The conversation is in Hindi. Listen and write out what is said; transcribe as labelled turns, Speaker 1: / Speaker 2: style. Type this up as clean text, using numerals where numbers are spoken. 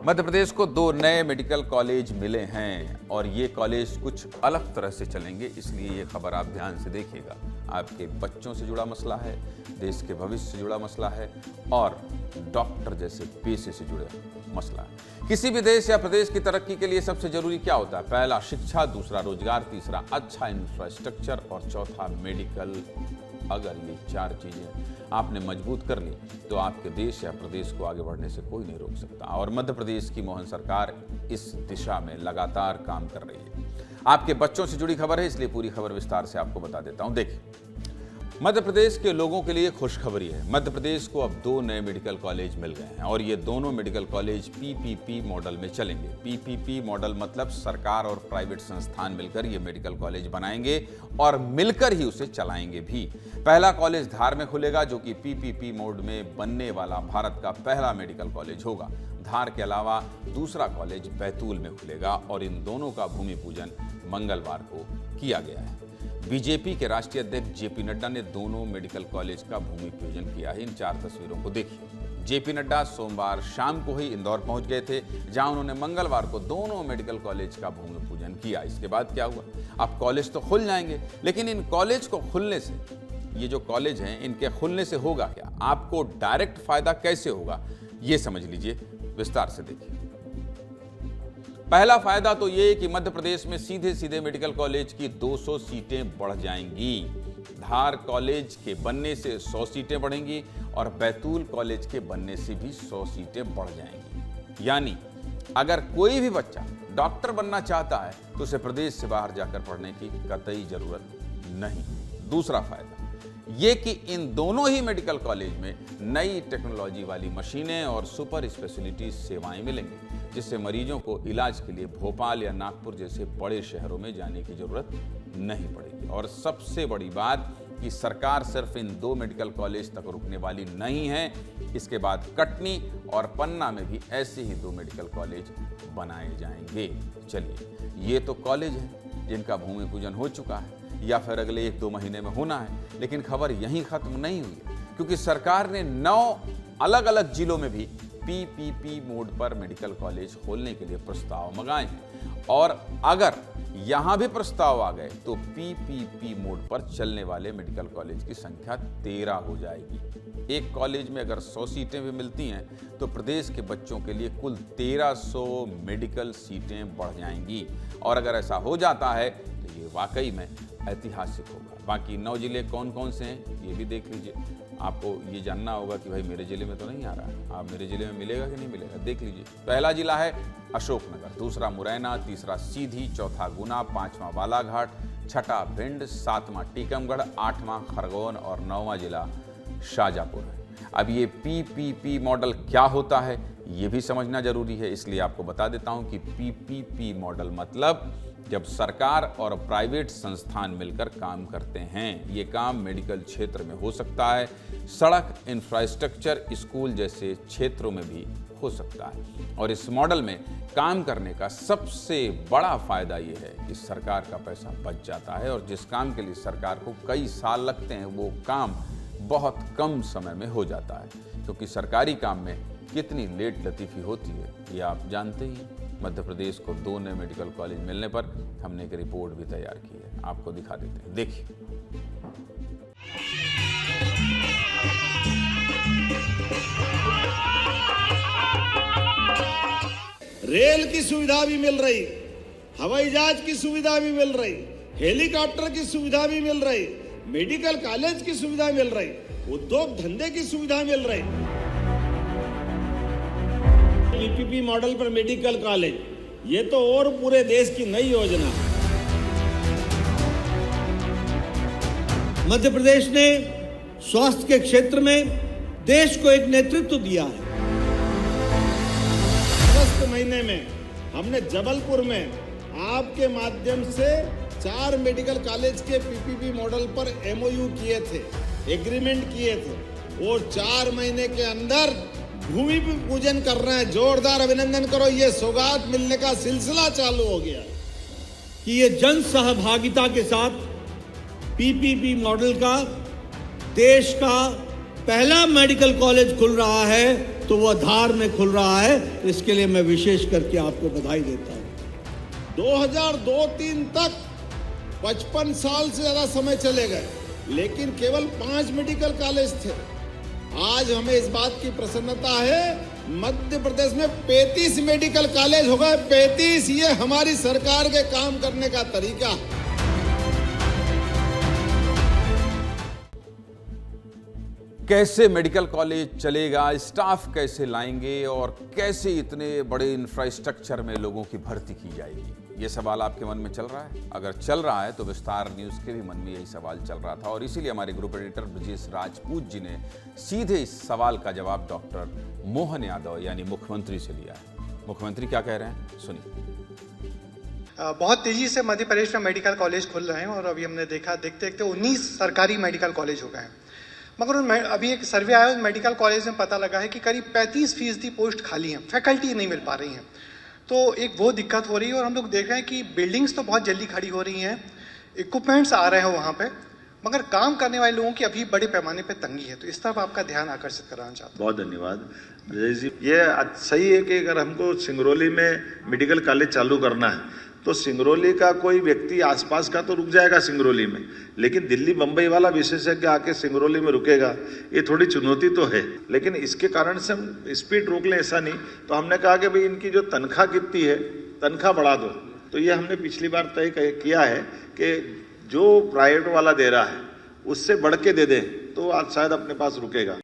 Speaker 1: मध्य प्रदेश को 2 नए मेडिकल कॉलेज मिले हैं और ये कॉलेज कुछ अलग तरह से चलेंगे, इसलिए ये खबर आप ध्यान से देखिएगा। आपके बच्चों से जुड़ा मसला है, देश के भविष्य से जुड़ा मसला है और डॉक्टर जैसे पेशे से जुड़ा मसला है। किसी भी देश या प्रदेश की तरक्की के लिए सबसे जरूरी क्या होता है? पहला शिक्षा, दूसरा रोजगार, तीसरा अच्छा इंफ्रास्ट्रक्चर और चौथा मेडिकल। अगर ये 4 चीजें आपने मजबूत कर ली तो आपके देश या प्रदेश को आगे बढ़ने से कोई नहीं रोक सकता। और मध्य प्रदेश की मोहन सरकार इस दिशा में लगातार काम कर रही है। आपके बच्चों से जुड़ी खबर है, इसलिए पूरी खबर विस्तार से आपको बता देता हूं। देखिए, मध्य प्रदेश के लोगों के लिए खुशखबरी है। मध्य प्रदेश को अब 2 नए मेडिकल कॉलेज मिल गए हैं और ये दोनों मेडिकल कॉलेज पीपीपी मॉडल में चलेंगे। पीपीपी मॉडल मतलब सरकार और प्राइवेट संस्थान मिलकर ये मेडिकल कॉलेज बनाएंगे और मिलकर ही उसे चलाएंगे भी। पहला कॉलेज धार में खुलेगा, जो कि पीपीपी मोड में बनने वाला भारत का पहला मेडिकल कॉलेज होगा। धार के अलावा दूसरा कॉलेज बैतूल में खुलेगा और इन दोनों का भूमि पूजन मंगलवार को किया गया है। बीजेपी के राष्ट्रीय अध्यक्ष जेपी नड्डा ने दोनों मेडिकल कॉलेज का भूमि पूजन किया है। इन 4 तस्वीरों को देखिए। जेपी नड्डा सोमवार शाम को ही इंदौर पहुंच गए थे, जहां उन्होंने मंगलवार को दोनों मेडिकल कॉलेज का भूमि पूजन किया। इसके बाद क्या हुआ? अब कॉलेज तो खुल जाएंगे, लेकिन इन कॉलेज को खुलने से, ये जो कॉलेज हैं इनके खुलने से होगा क्या? आपको डायरेक्ट फायदा कैसे होगा, ये समझ लीजिए, विस्तार से देखिए। पहला फायदा तो ये कि मध्य प्रदेश में सीधे सीधे मेडिकल कॉलेज की 200 सीटें बढ़ जाएंगी। धार कॉलेज के बनने से 100 सीटें बढ़ेंगी और बैतूल कॉलेज के बनने से भी 100 सीटें बढ़ जाएंगी। यानी अगर कोई भी बच्चा डॉक्टर बनना चाहता है तो उसे प्रदेश से बाहर जाकर पढ़ने की कतई जरूरत नहीं। दूसरा फायदा ये कि इन दोनों ही मेडिकल कॉलेज में नई टेक्नोलॉजी वाली मशीनें और सुपर स्पेशलिटी सेवाएं मिलेंगी, जिससे मरीजों को इलाज के लिए भोपाल या नागपुर जैसे बड़े शहरों में जाने की जरूरत नहीं पड़ेगी। और सबसे बड़ी बात कि सरकार सिर्फ इन 2 मेडिकल कॉलेज तक रुकने वाली नहीं है। इसके बाद कटनी और पन्ना में भी ऐसे ही 2 मेडिकल कॉलेज बनाए जाएंगे। चलिए, ये तो कॉलेज हैं जिनका भूमि पूजन हो चुका है या फिर अगले 1-2 महीने में होना है। लेकिन खबर यहीं खत्म नहीं हुई, क्योंकि सरकार ने 9 अलग अलग जिलों में भी पीपीपी मोड पर मेडिकल कॉलेज खोलने के लिए प्रस्ताव मंगाए हैं। और अगर यहां भी प्रस्ताव आ गए तो पीपीपी मोड पर चलने वाले मेडिकल कॉलेज की संख्या 13 हो जाएगी। एक कॉलेज में अगर 100 सीटें भी मिलती हैं तो प्रदेश के बच्चों के लिए कुल 1300 मेडिकल सीटें बढ़ जाएंगी। और अगर ऐसा हो जाता है तो ये वाकई में ऐतिहासिक होगा। बाकी 9 जिले कौन कौन से हैं ये भी देख लीजिए। आपको ये जानना होगा कि भाई मेरे जिले में तो नहीं आ रहा है, आप मेरे जिले में मिलेगा कि नहीं मिलेगा, देख लीजिए। पहला जिला है अशोकनगर, दूसरा मुरैना, तीसरा सीधी, चौथा गुना, 5वां बालाघाट, 6ठा भिंड, 7वां टीकमगढ़, 8वां खरगोन और 9वां जिला शाजापुर है। अब ये पीपीपी मॉडल क्या होता है ये भी समझना जरूरी है, इसलिए आपको बता देता हूं कि पीपीपी मॉडल मतलब जब सरकार और प्राइवेट संस्थान मिलकर काम करते हैं। ये काम मेडिकल क्षेत्र में हो सकता है, सड़क, इंफ्रास्ट्रक्चर, स्कूल जैसे क्षेत्रों में भी हो सकता है। और इस मॉडल में काम करने का सबसे बड़ा फायदा ये है कि सरकार का पैसा बच जाता है और जिस काम के लिए सरकार को कई साल लगते हैं वो काम बहुत कम समय में हो जाता है। क्योंकि सरकारी काम में कितनी लेट लतीफ़ी होती है ये आप जानते ही। मध्य प्रदेश को 2 नए मेडिकल कॉलेज मिलने पर हमने एक रिपोर्ट भी तैयार की है, आपको दिखा देते हैं, देखिए।
Speaker 2: रेल की सुविधा भी मिल रही, हवाई जहाज की सुविधा भी मिल रही, हेलीकॉप्टर की सुविधा भी मिल रही, मेडिकल कॉलेज की सुविधा मिल रही, उद्योग धंधे की सुविधा मिल रही। पीपीपी मॉडल पर मेडिकल कॉलेज, ये तो और पूरे देश की नई योजना है। मध्य प्रदेश ने स्वास्थ्य के क्षेत्र में देश को एक नेतृत्व दिया है। अगस्त महीने में हमने जबलपुर में आपके माध्यम से 4 मेडिकल कॉलेज के पीपीपी मॉडल पर एमओयू किए थे, एग्रीमेंट किए थे और 4 महीने के अंदर भूमि पूजन कर रहे हैं। जोरदार अभिनंदन करो, ये सौगात मिलने का सिलसिला चालू हो गया कि ये जन सहभागिता के साथ पीपीपी मॉडल का देश का पहला मेडिकल कॉलेज खुल रहा है तो वह धार में खुल रहा है। इसके लिए मैं विशेष करके आपको बधाई देता हूं। 2002-03 तक 55 साल से ज्यादा समय चले गए, लेकिन केवल 5 मेडिकल कॉलेज थे। आज हमें इस बात की प्रसन्नता है, मध्य प्रदेश में 35 मेडिकल कॉलेज हो गए। 35। ये हमारी सरकार के काम करने का तरीका है।
Speaker 1: कैसे मेडिकल कॉलेज चलेगा, स्टाफ कैसे लाएंगे और कैसे इतने बड़े इंफ्रास्ट्रक्चर में लोगों की भर्ती की जाएगी, ये सवाल आपके मन में चल रहा है? अगर चल रहा है तो विस्तार न्यूज़ के भी मन में यही सवाल चल रहा था और इसीलिए हमारे ग्रुप एडिटर ब्रजेश राजपूत जी ने सीधे इस सवाल का जवाब डॉक्टर मोहन यादव यानी मुख्यमंत्री से लिया है। मुख्यमंत्री क्या कह रहे हैं, सुनिए।
Speaker 3: बहुत तेजी से मध्य प्रदेश में मेडिकल कॉलेज खुल रहे हैं और अभी हमने देखा, देखते देखते 19 सरकारी मेडिकल कॉलेज हो गए हैं। मगर अभी एक सर्वे आया, मेडिकल कॉलेज में पता लगा है कि करीब 35% पोस्ट खाली हैं, फैकल्टी नहीं मिल पा रही हैं। तो एक वो दिक्कत हो रही है और हम लोग देख रहे हैं कि बिल्डिंग्स तो बहुत जल्दी खड़ी हो रही हैं, इक्विपमेंट्स आ रहे हैं वहाँ पे, मगर काम करने वाले लोगों की अभी बड़े पैमाने पे तंगी है। तो इस तरफ आपका ध्यान आकर्षित कराना चाहता हूँ।
Speaker 4: बहुत धन्यवाद ब्रजेश जी। ये सही है कि अगर हमको सिंगरौली में मेडिकल कॉलेज चालू करना है तो सिंगरौली का कोई व्यक्ति आसपास का तो रुक जाएगा सिंगरौली में, लेकिन दिल्ली बम्बई वाला विशेषज्ञ आके सिंगरौली में रुकेगा, ये थोड़ी चुनौती तो है। लेकिन इसके कारण से हम स्पीड रोक लें ऐसा नहीं, तो हमने कहा कि भाई इनकी जो तनख्वाह कितनी है, तनख्वाह बढ़ा दो। तो ये हमने पिछली बार तय किया है कि जो प्राइवेट वाला दे रहा है उससे बढ़ के दे दें, तो आज शायद अपने पास रुकेगा।